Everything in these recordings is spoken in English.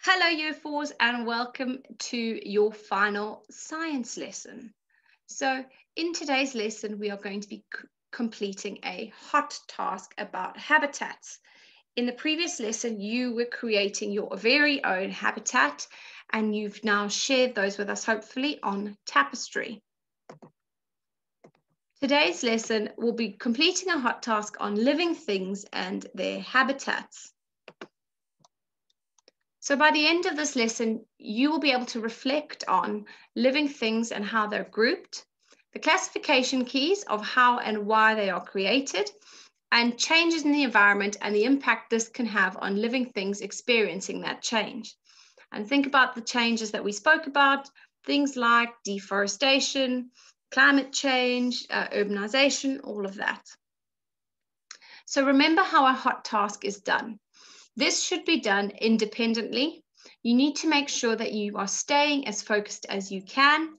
Hello, Year 4s, and welcome to your final science lesson. So, in today's lesson, we are going to be completing a hot task about habitats. In the previous lesson, you were creating your very own habitat, and you've now shared those with us, hopefully, on Tapestry. Today's lesson will be completing a hot task on living things and their habitats. So by the end of this lesson, you will be able to reflect on living things and how they're grouped, the classification keys of how and why they are created, and changes in the environment and the impact this can have on living things experiencing that change. And think about the changes that we spoke about, things like deforestation, climate change, urbanization, all of that. So remember how a hot task is done. This should be done independently. You need to make sure that you are staying as focused as you can,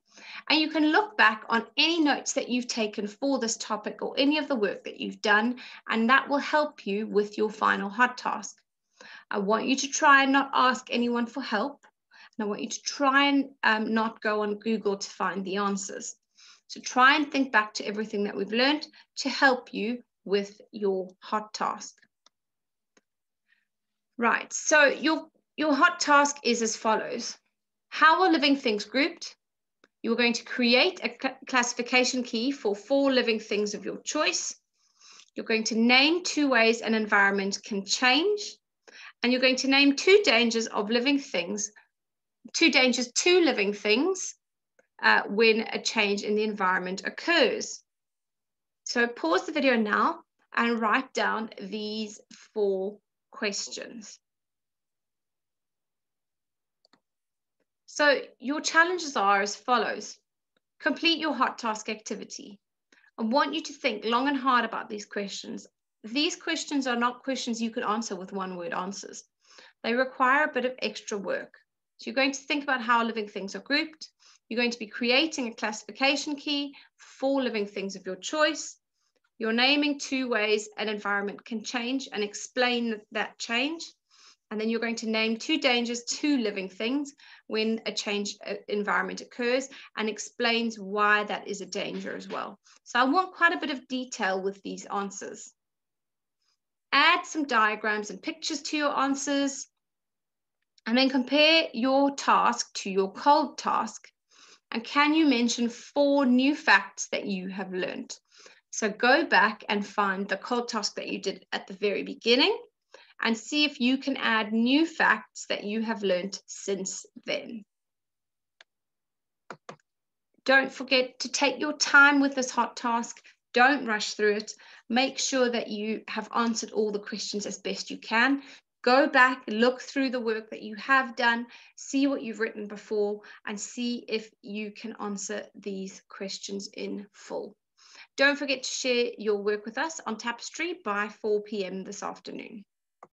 and you can look back on any notes that you've taken for this topic or any of the work that you've done, and that will help you with your final hot task. I want you to try and not ask anyone for help, and I want you to try and not go on Google to find the answers. So try and think back to everything that we've learned to help you with your hot task. Right, so your hot task is as follows. How are living things grouped? You're going to create a classification key for 4 living things of your choice. You're going to name 2 ways an environment can change. And you're going to name 2 dangers of living things, 2 dangers to living things when a change in the environment occurs. So pause the video now and write down these 4 questions. So your challenges are as follows. Complete your hot task activity. I want you to think long and hard about these questions. These questions are not questions you could answer with one-word answers. They require a bit of extra work. So you're going to think about how living things are grouped. You're going to be creating a classification key for living things of your choice. You're naming 2 ways an environment can change and explain that change. And then you're going to name 2 dangers to living things when a change environment occurs and explains why that is a danger as well. So I want quite a bit of detail with these answers. Add some diagrams and pictures to your answers, and then compare your task to your cold task. And can you mention 4 new facts that you have learned? So go back and find the cold task that you did at the very beginning and see if you can add new facts that you have learned since then. Don't forget to take your time with this hot task. Don't rush through it. Make sure that you have answered all the questions as best you can. Go back, look through the work that you have done, see what you've written before, and see if you can answer these questions in full. Don't forget to share your work with us on Tapestry by 4 p.m. this afternoon.